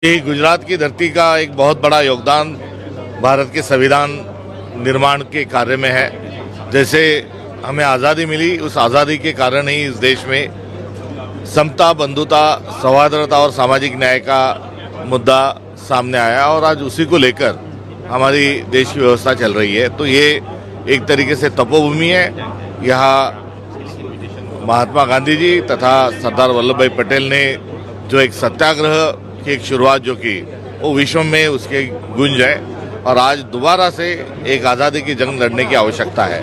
ये गुजरात की धरती का एक बहुत बड़ा योगदान भारत के संविधान निर्माण के कार्य में है। जैसे हमें आज़ादी मिली, उस आज़ादी के कारण ही इस देश में समता, बंधुता, सौहार्दता और सामाजिक न्याय का मुद्दा सामने आया और आज उसी को लेकर हमारी देश की व्यवस्था चल रही है। तो ये एक तरीके से तपोभूमि है। यहाँ महात्मा गांधी जी तथा सरदार वल्लभ भाई पटेल ने जो एक सत्याग्रह की एक शुरुआत जो की, वो विश्व में उसके गुंज है और आज दोबारा से एक आज़ादी की जंग लड़ने की आवश्यकता है।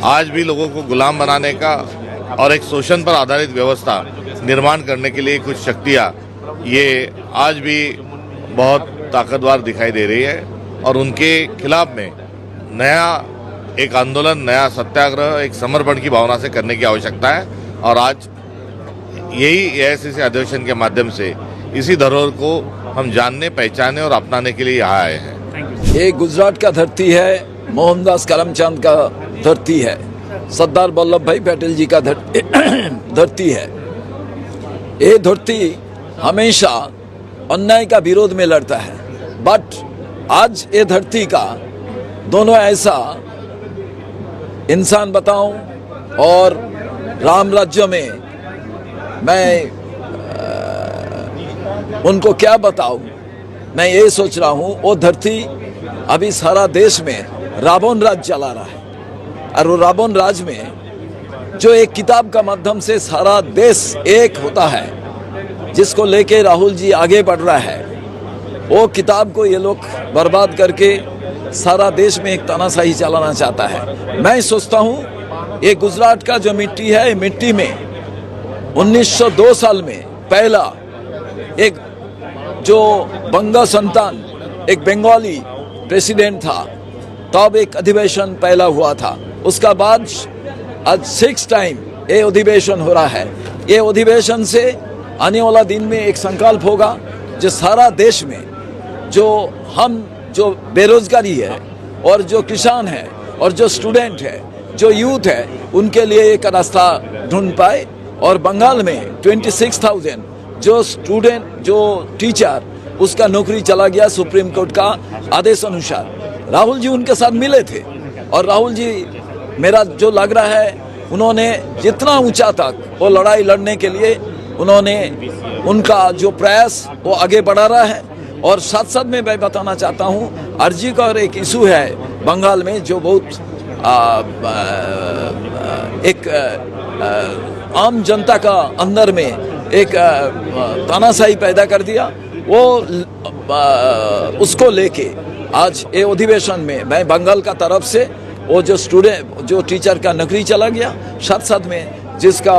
आज भी लोगों को गुलाम बनाने का और एक शोषण पर आधारित व्यवस्था निर्माण करने के लिए कुछ शक्तियाँ ये आज भी बहुत ताकतवर दिखाई दे रही है और उनके खिलाफ में नया एक आंदोलन, नया सत्याग्रह, एक समर्पण की भावना से करने की आवश्यकता है। और आज यही एआईसीसी अधिवेशन के माध्यम से इसी धरोहर को हम जानने, पहचानने और अपनाने के लिए यहाँ आए हैं। ये गुजरात का धरती है, मोहनदास करमचंद का धरती है, सरदार वल्लभ भाई पटेल जी का धरती है। ये धरती हमेशा अन्याय का विरोध में लड़ता है, बट आज ये धरती का दोनों ऐसा इंसान बताऊं और राम राज्य में मैं उनको क्या बताऊं। मैं ये सोच रहा हूं वो धरती अभी सारा देश में रावण राज चला रहा है और वो रावण राज में जो एक किताब का माध्यम से सारा देश एक होता है, जिसको लेके राहुल जी आगे बढ़ रहा है, वो किताब को ये लोग बर्बाद करके सारा देश में एक तानाशाही चलाना चाहता है। मैं सोचता हूँ ये गुजरात का जो मिट्टी है, मिट्टी में 1902 साल में पहला एक जो बंगा संतान, एक बंगाली प्रेसिडेंट था, तब एक अधिवेशन पहला हुआ था। उसका बाद आज 6 टाइम ये अधिवेशन हो रहा है। ये अधिवेशन से आने वाला दिन में एक संकल्प होगा जो सारा देश में जो बेरोजगारी है और जो किसान है और जो स्टूडेंट है, जो यूथ है, उनके लिए एक रास्ता ढूंढ पाए। और बंगाल में 26,000 जो स्टूडेंट, जो टीचर, उसका नौकरी चला गया सुप्रीम कोर्ट का आदेश अनुसार। राहुल जी उनके साथ मिले थे और राहुल जी, मेरा जो लग रहा है, उन्होंने जितना ऊंचा तक वो लड़ाई लड़ने के लिए उन्होंने उनका जो प्रयास वो आगे बढ़ा रहा है। और साथ साथ में मैं बताना चाहता हूँ, अर्जी का एक इशू है बंगाल में जो बहुत एक आम जनता का अंदर में एक तानाशाही पैदा कर दिया। वो उसको लेके आज ये अधिवेशन में मैं बंगाल का तरफ से वो जो स्टूडेंट, जो टीचर का नौकरी चला गया, साथ साथ में जिसका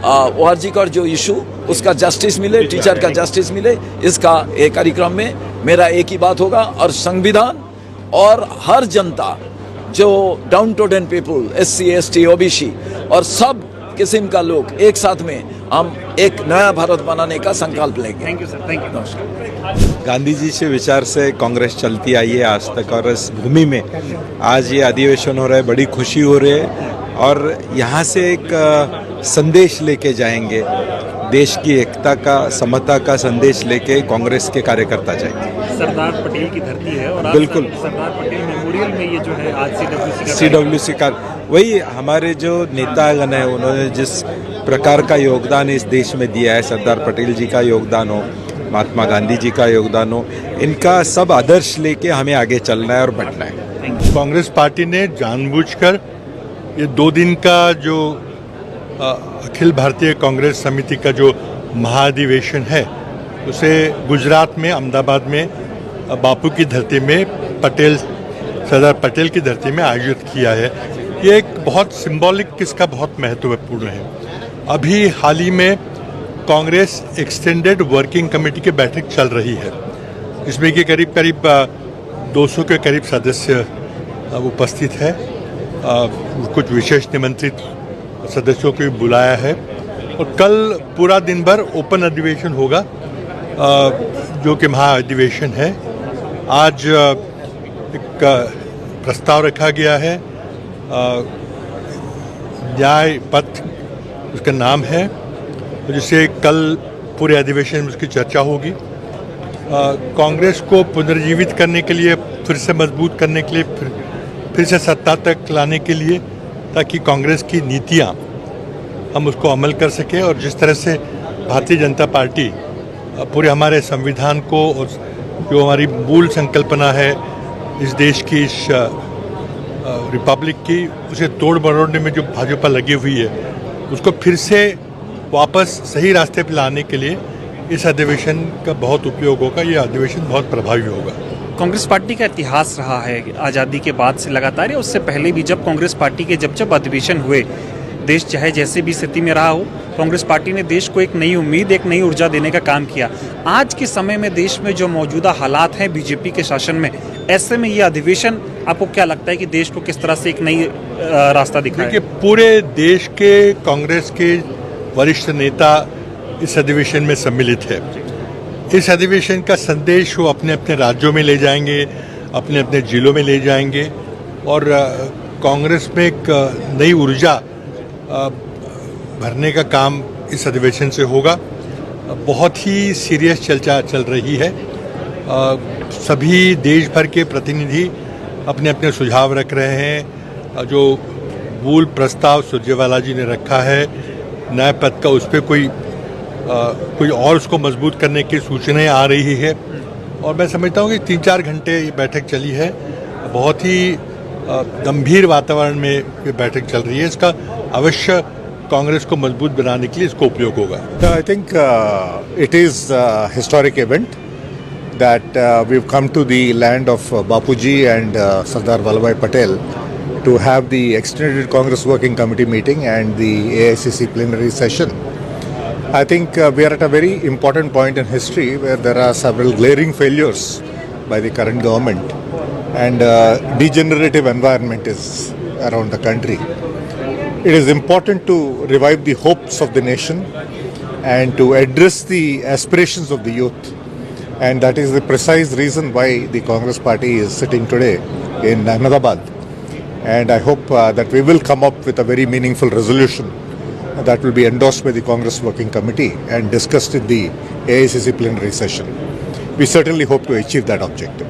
अर्जी का जो इशू, उसका जस्टिस मिले, टीचर का जस्टिस मिले, इसका एक कार्यक्रम में मेरा एक ही बात होगा। और संविधान और हर जनता, जो downtrodden people, SC, ST, OBC और सब किस्म का लोग एक साथ में हम एक नया भारत बनाने का संकल्प लेंगे। Thank you sir, thank you. नमस्कार। गांधी जी से विचार से कांग्रेस चलती आई है आज तक और इस भूमि में आज ये अधिवेशन हो रहा है, बड़ी खुशी हो रही है और यहाँ से एक संदेश लेके जाएंगे, देश की एकता का, समता का संदेश लेके कांग्रेस के कार्यकर्ता जाएंगे। सरदार पटेल की धरती है और बिल्कुल सरदार पटेल मेमोरियल में ये जो है आज CWC का वही हमारे जो नेतागण है, उन्होंने जिस प्रकार का योगदान इस देश में दिया है, सरदार पटेल जी का योगदान हो, महात्मा गांधी जी का योगदान हो, इनका सब आदर्श लेके हमें आगे चलना है और बढ़ना है। कांग्रेस पार्टी ने जानबूझकर ये 2 दिन का जो अखिल भारतीय कांग्रेस समिति का जो महाधिवेशन है, उसे गुजरात में, अहमदाबाद में, बापू की धरती में, सरदार पटेल की धरती में आयोजित किया है। ये एक बहुत सिंबॉलिक, इसका बहुत महत्वपूर्ण है। अभी हाल ही में कांग्रेस एक्सटेंडेड वर्किंग कमेटी की बैठक चल रही है, जिसमें कि करीब 200 के करीब सदस्य उपस्थित है। कुछ विशेष निमंत्रित सदस्यों को भी बुलाया है और कल पूरा दिन भर ओपन अधिवेशन होगा, जो कि महाअधिवेशन है। आज एक प्रस्ताव रखा गया है, न्याय पथ उसका नाम है, जिससे कल पूरे अधिवेशन में उसकी चर्चा होगी। कांग्रेस को पुनर्जीवित करने के लिए, फिर से मजबूत करने के लिए, फिर से सत्ता तक लाने के लिए, ताकि कांग्रेस की नीतियां हम उसको अमल कर सकें। और जिस तरह से भारतीय जनता पार्टी पूरे हमारे संविधान को और जो हमारी मूल संकल्पना है इस देश की, इस रिपब्लिक की, उसे तोड़ मरोड़ने में जो भाजपा लगी हुई है, उसको फिर से वापस सही रास्ते पर लाने के लिए इस अधिवेशन का बहुत उपयोग होगा। ये अधिवेशन बहुत प्रभावी होगा। कांग्रेस पार्टी का इतिहास रहा है आज़ादी के बाद से लगातार, या उससे पहले भी जब कांग्रेस पार्टी के जब अधिवेशन हुए, देश चाहे जैसे भी स्थिति में रहा हो, कांग्रेस पार्टी ने देश को एक नई उम्मीद, एक नई ऊर्जा देने का काम किया। आज के समय में देश में जो मौजूदा हालात हैं बीजेपी के शासन में, ऐसे में ये अधिवेशन आपको क्या लगता है कि देश को किस तरह से एक नई रास्ता दिखाएगा? देखिए, पूरे देश के कांग्रेस के वरिष्ठ नेता इस अधिवेशन में सम्मिलित है। इस अधिवेशन का संदेश वो अपने अपने राज्यों में ले जाएंगे, अपने अपने जिलों में ले जाएंगे, और कांग्रेस में एक नई ऊर्जा भरने का काम इस अधिवेशन से होगा। बहुत ही सीरियस चर्चा चल रही है। सभी देश भर के प्रतिनिधि अपने अपने सुझाव रख रहे हैं। जो मूल प्रस्ताव सुरजेवाला जी ने रखा है न्याय पथ का, उस पर कोई और उसको मजबूत करने की सूचनाएं आ रही है। और मैं समझता हूँ कि 3-4 घंटे ये बैठक चली है। बहुत ही गंभीर वातावरण में ये बैठक चल रही है। इसका अवश्य कांग्रेस को मजबूत बनाने के लिए इसको उपयोग होगा। I think it is a historic event that we've come to the land of Bapuji and Sardar Vallabhbhai Patel to have the extended Congress Working Committee meeting and the AICC plenary session. I think we are at a very important point in history where there are several glaring failures by the current government, and degenerative environment is around the country. It is important to revive the hopes of the nation and to address the aspirations of the youth, and that is the precise reason why the Congress party is sitting today in Ahmedabad. And I hope that we will come up with a very meaningful resolution that will be endorsed by the Congress Working Committee and discussed in the AICC plenary session. We certainly hope to achieve that objective.